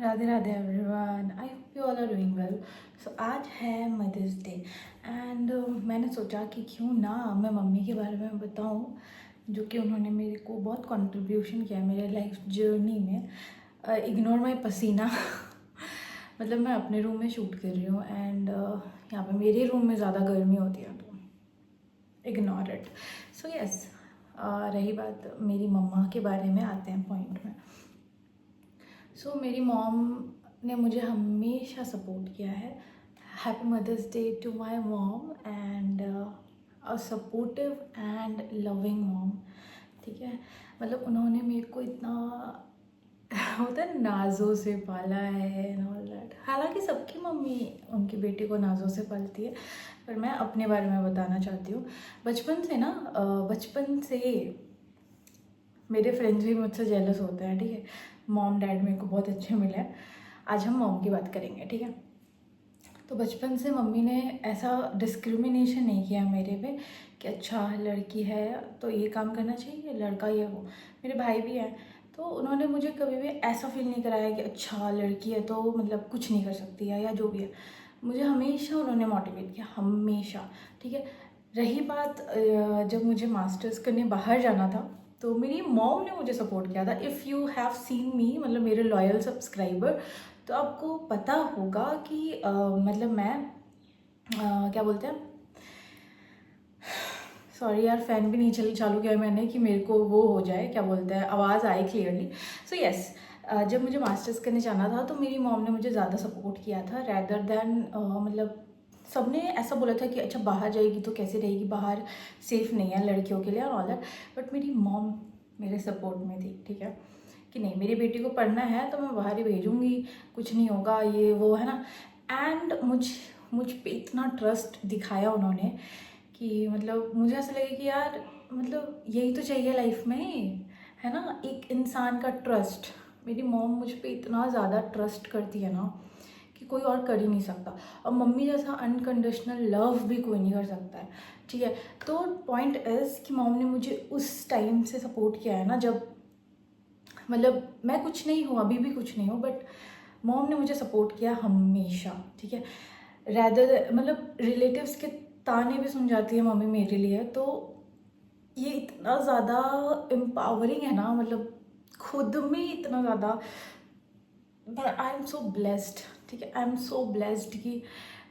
Radhe Radhe everyone, I hope you all are doing well. So आज है mother's day and मैंने सोचा कि क्यों ना मैं मम्मी के बारे में बताऊं, जो कि उन्होंने मेरे को बहुत कंट्रीब्यूशन किया मेरे लाइफ जर्नी में। इग्नोर माई पसीना मतलब मैं अपने रूम में शूट कर रही हूँ एंड यहाँ पे मेरे रूम में ज़्यादा गर्मी होती है, तो इग्नोर इट। सो यस, रही बात मेरी मम्मा के बारे में, आते हैं पॉइंट में। सो मेरी मॉम ने मुझे हमेशा सपोर्ट किया है। Happy mother's day to my mom and a supportive and loving mom. ठीक है, मतलब उन्होंने मेरे को इतना होता है नाज़ों से पाला है एंड ऑल दैट। हालांकि सबकी मम्मी उनकी बेटी को नाज़ों से पालती है, पर मैं अपने बारे में बताना चाहती हूँ। बचपन से ना, बचपन से मेरे फ्रेंड्स भी मुझसे जेलस होते हैं। ठीक है, मॉम डैड मेरे को बहुत अच्छे मिले हैं। आज हम मॉम की बात करेंगे। ठीक है, तो बचपन से मम्मी ने ऐसा डिस्क्रिमिनेशन नहीं किया मेरे पे कि अच्छा लड़की है तो ये काम करना चाहिए, लड़का ही है वो। मेरे भाई भी हैं, तो उन्होंने मुझे कभी भी ऐसा फील नहीं कराया कि अच्छा लड़की है तो मतलब कुछ नहीं कर सकती है या जो भी है। मुझे हमेशा उन्होंने मोटिवेट किया, हमेशा। ठीक है, रही बात जब मुझे मास्टर्स करने बाहर जाना था, तो मेरी मॉम ने मुझे सपोर्ट किया था। इफ़ यू हैव सीन मी, मतलब मेरे लॉयल सब्सक्राइबर, तो आपको पता होगा कि मतलब मैं क्या बोलते हैं, सॉरी यार फ़ैन भी नहीं चालू किया मैंने कि मेरे को वो हो जाए, क्या बोलते हैं, आवाज़ आए क्लियरली। सो यस, जब मुझे मास्टर्स करने जाना था तो मेरी मॉम ने मुझे ज़्यादा सपोर्ट किया था रैदर दैन मतलब सबने ऐसा बोला था कि अच्छा बाहर जाएगी तो कैसे रहेगी, बाहर सेफ़ नहीं है लड़कियों के लिए और ऑल दैट। बट मेरी मॉम मेरे सपोर्ट में थी। ठीक है, कि नहीं मेरी बेटी को पढ़ना है तो मैं बाहर ही भेजूँगी, कुछ नहीं होगा, ये वो है ना। एंड मुझ पे इतना ट्रस्ट दिखाया उन्होंने कि मतलब मुझे ऐसा लगे कि यार मतलब यही तो चाहिए लाइफ में, है ना, एक इंसान का ट्रस्ट। मेरी मॉम मुझ पे इतना ज़्यादा ट्रस्ट करती है ना कि कोई और कर ही नहीं सकता, और मम्मी जैसा अनकंडीशनल लव भी कोई नहीं कर सकता है। ठीक है, तो पॉइंट इज़ कि मॉम ने मुझे उस टाइम से सपोर्ट किया है ना, जब मतलब मैं कुछ नहीं हूँ, अभी भी कुछ नहीं हूँ, बट मॉम ने मुझे सपोर्ट किया हमेशा। ठीक है, रैदर मतलब रिलेटिव्स के ताने भी सुन जाती है मम्मी मेरे लिए, तो ये इतना ज़्यादा एम्पावरिंग है ना, मतलब खुद में इतना ज़्यादा। I am so blessed. ठीक है, आई एम सो ब्लेस्ड कि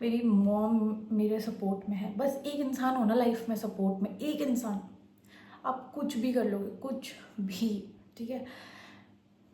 मेरी मॉम मेरे सपोर्ट में है। बस एक इंसान हो ना लाइफ में सपोर्ट में, एक इंसान, आप कुछ भी कर लोगे, कुछ भी। ठीक है,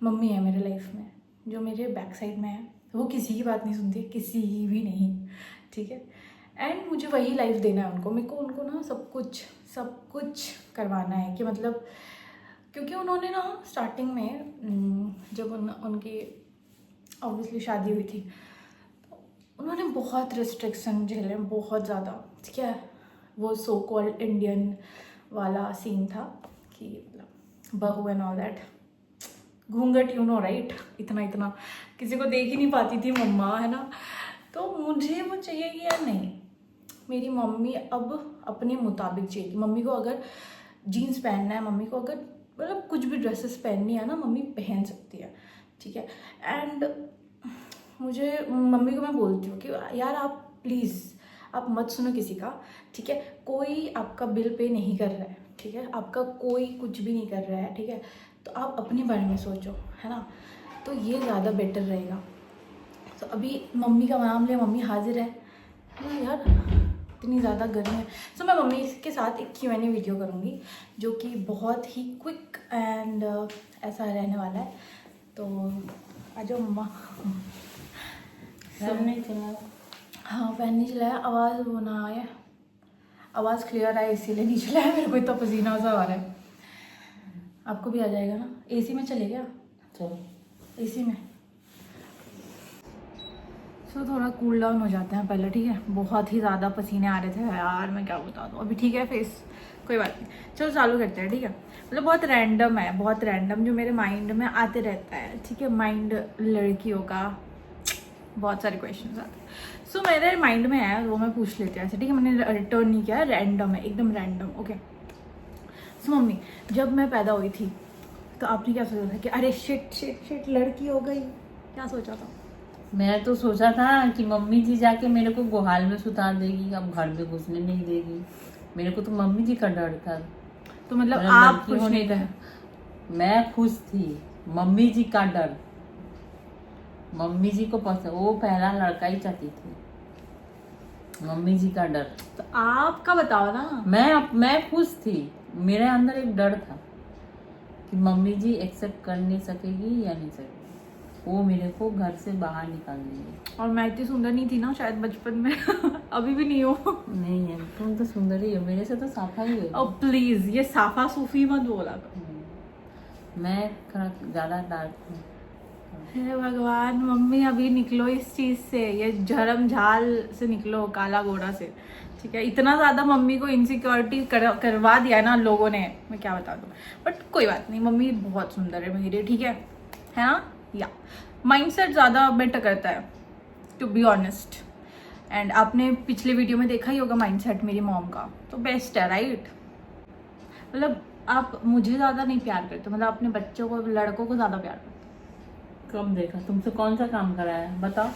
मम्मी है मेरे लाइफ में, जो मेरे बैक साइड में है। वो किसी की बात नहीं सुनती, किसी की भी नहीं। ठीक है, एंड मुझे वही लाइफ देना है उनको। मेरे को उनको ना सब कुछ करवाना है कि मतलब, क्योंकि उन्होंने ना स्टार्टिंग में जब उनकी ऑब्वियसली शादी हुई थी, तो उन्होंने बहुत रिस्ट्रिक्शन झेले, बहुत ज़्यादा। ठीक है, वो सो कॉल्ड इंडियन वाला सीन था कि मतलब बहू एंड ऑल दैट, घूंघट, यू नो राइट, इतना इतना किसी को देख ही नहीं पाती थी मम्मा, है ना। तो मुझे वो चाहिए कि यार नहीं, मेरी मम्मी अब अपने मुताबिक चाहिए। मम्मी को अगर जीन्स पहनना है, मम्मी को अगर मतलब कुछ भी ड्रेसेस पहननी है ना, मम्मी पहन सकती है। ठीक है, एंड मुझे मम्मी को मैं बोलती हूँ कि यार आप प्लीज़ आप मत सुनो किसी का। ठीक है, कोई आपका बिल पे नहीं कर रहा है। ठीक है, आपका कोई कुछ भी नहीं कर रहा है। ठीक है, तो आप अपने बारे में सोचो, है ना, तो ये ज़्यादा बेटर रहेगा। तो अभी मम्मी का नाम ले, मम्मी हाजिर है ना यार, इतनी ज़्यादा गर्मी है। सो मैं मम्मी के साथ एक Q&A वीडियो करूँगी, जो कि बहुत ही क्विक एंड ऐसा रहने वाला है। तो आ जाओ मम्मा। फैन नहीं चला। हाँ, फैन नहीं चलाया, आवाज़ वो ना आए, आवाज़ क्लियर आए इसीलिए नहीं चलाया। मेरे को इतना पसीना सा आ रहा है। आपको भी आ जाएगा ना, AC में चले गया, चल AC में। सो थोड़ा कूल डाउन हो जाते हैं पहले। ठीक है, बहुत ही ज़्यादा पसीने आ रहे थे यार, मैं क्या बता दूँ। अभी ठीक है फेस, कोई बात नहीं, चलो चालू करते हैं। ठीक है, मतलब बहुत रैंडम है, बहुत रैंडम जो मेरे माइंड में आते रहता है। ठीक है, माइंड लड़कियों का बहुत सारे क्वेश्चंस आते हैं। सो मेरे माइंड में है वो मैं पूछ लेती हूँ ऐसे। ठीक है, मैंने रिटर्न नहीं किया, रैंडम है, एकदम रैंडम। ओके, सो मम्मी, जब मैं पैदा हुई थी तो आपने क्या सोचा था कि अरे शिट शिट शिट लड़की हो गई, क्या सोचा था? मैं तो सोचा था कि मम्मी जी जाके मेरे को गुहाल में सुता देगी, अब घर में घुसने नहीं देगी। मेरे को तो मम्मी जी का डर था। तो मतलब मेरा आप लड़की खुश होने नहीं थे? मैं खुश थी, मम्मी जी का डर। मम्मी जी को पसंद, वो पहला लड़का ही चाहती थी, मम्मी जी का डर। तो आपका बताओ ना। मैं खुश थी, मेरे अंदर एक डर था कि मम्मी जी एक्सेप्ट कर नहीं सकेगी या नहीं सकेगी, वो मेरे को घर से बाहर निकाल देंगे। और मैं इतनी सुंदर नहीं थी ना शायद बचपन में। अभी भी नहीं हो। नहीं है, तुम तो सुंदर ही हो, मेरे से तो साफा ही हो। और प्लीज ये साफा सूफी मत बोला करो। मैं थोड़ा ज्यादा डार्क हूँ। हे भगवान, मम्मी अभी निकलो इस चीज से, ये झरम झाल से निकलो, काला घोड़ा से। ठीक है, इतना ज्यादा मम्मी को इनसिक्योरिटी करवा दिया है ना लोगों ने, मैं क्या बता दूं। बट कोई बात नहीं, मम्मी बहुत सुंदर है मेरी, ठीक है ना? या माइंडसेट ज्यादा बेटर करता है, टू बी ऑनेस्ट। एंड आपने पिछले वीडियो में देखा ही होगा माइंडसेट मेरी मॉम का, तो बेस्ट है, राइट? मतलब आप मुझे ज्यादा नहीं प्यार करते, मतलब अपने बच्चों को, लड़कों को ज्यादा प्यार करते। कब देखा? तुमसे कौन सा काम कराया बताओ?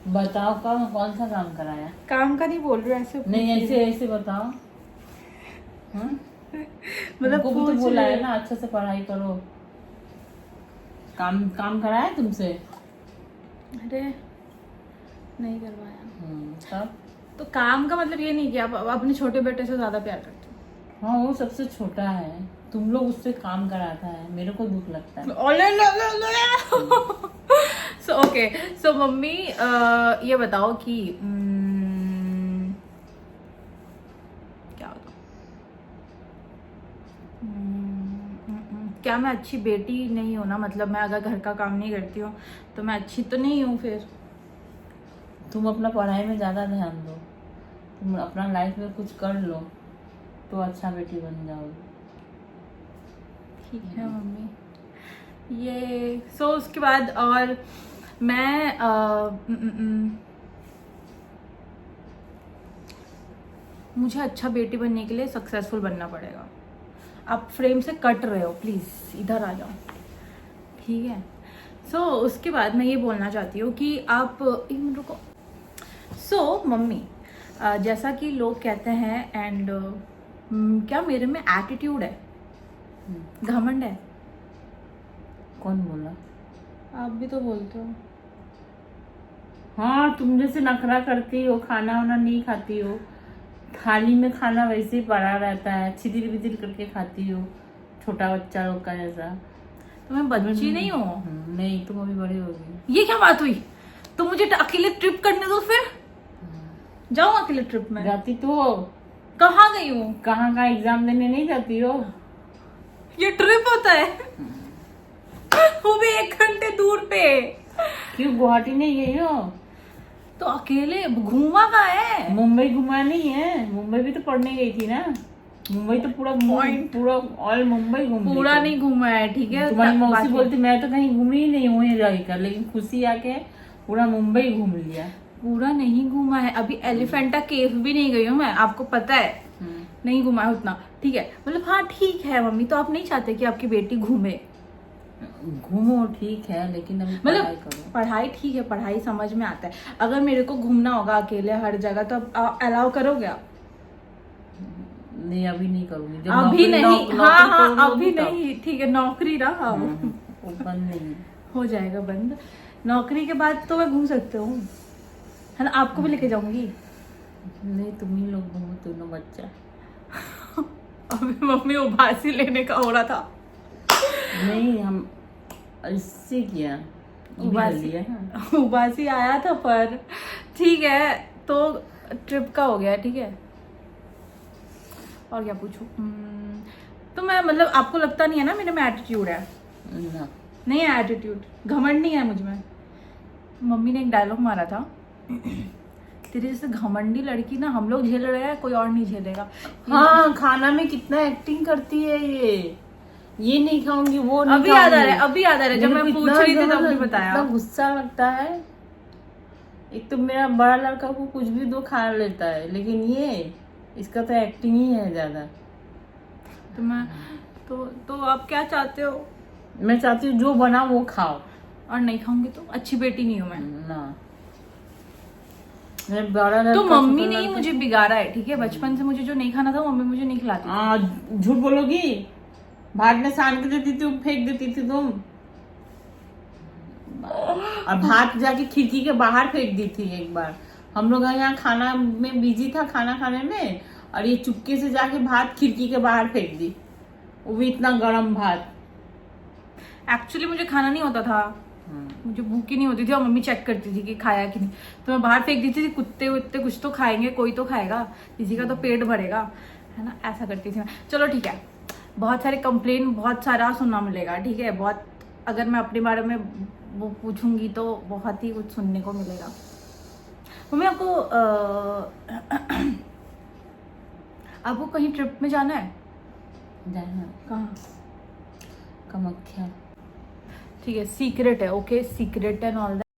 बताओ कौन सा काम कराया? काम का नहीं बोल रहे ऐसे, नहीं ऐसे ऐसे बताओ। मतलब तुमको भी तो बोला है ना अच्छे से पढ़ाई करो। काम कराया तुमसे? अरे नहीं करवाया। तब तो काम का मतलब ये नहीं कि आप अपने छोटे बेटे से ज्यादा प्यार करते हो। हाँ, वो सबसे छोटा है, तुम लोग उससे काम कराता है, मेरे को दुख लगता है। सो ओके, सो मम्मी ये बताओ कि क्या बताओ, क्या मैं अच्छी बेटी नहीं हूँ ना? मतलब मैं अगर घर का काम नहीं करती हूँ तो मैं अच्छी तो नहीं हूँ फिर? तुम अपना पढ़ाई में ज्यादा ध्यान दो, तुम अपना लाइफ में कुछ कर लो तो अच्छा बेटी बन जाओगी। ठीक है मम्मी। ये सो उसके बाद और मैं मुझे अच्छा बेटी बनने के लिए सक्सेसफुल बनना पड़ेगा। आप फ्रेम से कट रहे हो, प्लीज इधर आ जाओ, ठीक है? सो उसके बाद मैं ये बोलना चाहती हूँ कि आप एक मिनट रुको। सो मम्मी, जैसा कि लोग कहते हैं एंड क्या मेरे में एटीट्यूड है, घमंड है? कौन बोला? आप भी तो बोलते हो। हाँ, तुम जैसे नखरा करती हो, खाना वाना नहीं खाती हो, थाली में खाना वैसे ही पड़ा रहता है, छिदिर बिदिर करके खाती हो, छोटा बच्चा लोग का जैसा। तो मैं बच्ची नहीं हूँ? नहीं, तुम अभी बड़ी होगी। ये क्या बात हुई? तो मुझे अकेले ट्रिप करने दो, फिर जाओ अकेले ट्रिप में। जाती तो हो। कहाँ गई हूँ? कहाँ एग्जाम देने नहीं जाती हो? ये ट्रिप होता है? वो भी 1 घंटे दूर पे। क्यों गुवाहाटी नहीं गई हो? तो अकेले घूमा कहाँ है? मुंबई घुमा नहीं है? मुंबई भी तो पढ़ने गई थी ना। मुंबई तो पूरा ऑल मुंबई घूम पूरा नहीं घूमा है, ठीक है? तुम्हारी मौसी बोलती मैं तो कहीं घूमी ही नहीं हूँ ये रहकर, लेकिन खुशी आके पूरा मुंबई घूम लिया। पूरा नहीं घूमा है, अभी एलिफेंटा केव भी नहीं गई हूँ मैं, आपको पता है। नहीं घुमा है उतना, ठीक है? मतलब हाँ ठीक है मम्मी, तो आप नहीं चाहते कि आपकी बेटी घूमे? घूमो ठीक है, लेकिन अभी पढ़ाई करो। पढ़ाई ठीक है, पढ़ाई समझ में आता है। अगर मेरे को घूमना होगा अकेले हर जगह तो आप अलाउ करोगे आप? नहीं, अभी नहीं करूंगी। अभी नहीं, हाँ अभी नहीं, ठीक है? नौकरी ना वो बंद नहीं हो जाएगा, बंद। नौकरी के बाद तो मैं घूम सकती हूँ, है ना? आपको भी लेके जाऊंगी। नहीं, तुम ही लोग घूमो, दोनों बच्चा। अभी मम्मी उबासी लेने का हो रहा था। नहीं, हम इससे किया उबासी आया था, पर ठीक है, तो ट्रिप का हो गया, ठीक है? और क्या पूछूं? तो मैं मतलब आपको लगता नहीं है ना मेरे में एटीट्यूड है? ना। नहीं है एटीट्यूड, घमंड नहीं है मुझ में। मम्मी ने एक डायलॉग मारा था, तेरे जैसे घमंडी लड़की ना हम लोग झेल रहे हैं, कोई और नहीं झेलेगा। हाँ, खाना में कितना एक्टिंग करती है ये नहीं खाऊंगी, वो नहीं अभी याद आ रहा है, अभी याद आ रहा है, जब मैं पूछ रही थी तब नहीं बताया। इतना गुस्सा लगता है। एक तो मेरा बड़ा लड़का को कुछ भी दो खा लेता है, लेकिन ये इसका तो एक्टिंग ही है ज्यादा। तो मैं तो आप क्या चाहते हो? मैं चाहती हूँ जो बना वो खाओ। और नहीं खाऊंगी तो अच्छी बेटी नहीं हूँ मैं। ना मैं बड़ा तो लड़का, मम्मी छोटा ने ही लड़का- मुझे बिगाड़ा है, ठीक है। बचपन से मुझे जो नहीं खाना था मम्मी मुझे नहीं खिलाती थी। झूठ बोलोगी, भात में सान के देती थी, फेंक देती थी तुम, और भात जाके खिड़की के बाहर फेंक दी थी एक बार। हम लोग यहाँ खाना में बिजी था, खाना खाने में, और ये चुपके से जाके भात खिड़की के बाहर फेंक दी, वो भी इतना गर्म भात। एक्चुअली मुझे खाना नहीं होता था, मुझे भूख ही नहीं होती थी और मम्मी चेक करती थी कि खाया कि नहीं, तो मैं बाहर फेंक देती थी। कुत्ते वुत्ते कुछ तो खाएंगे, कोई तो खाएगा, किसी का तो पेट भरेगा, है ना, ऐसा करती थी मैं। चलो ठीक है, बहुत सारे कंप्लेन, बहुत सारा सुनना मिलेगा, ठीक है। बहुत, अगर मैं अपने बारे में वो पूछूंगी तो बहुत ही कुछ सुनने को मिलेगा। मम्मी आपको आपको कहीं ट्रिप में जाना है? जाना कहाँ? कामाख्या। ठीक है, सीक्रेट है, okay, secret and all that.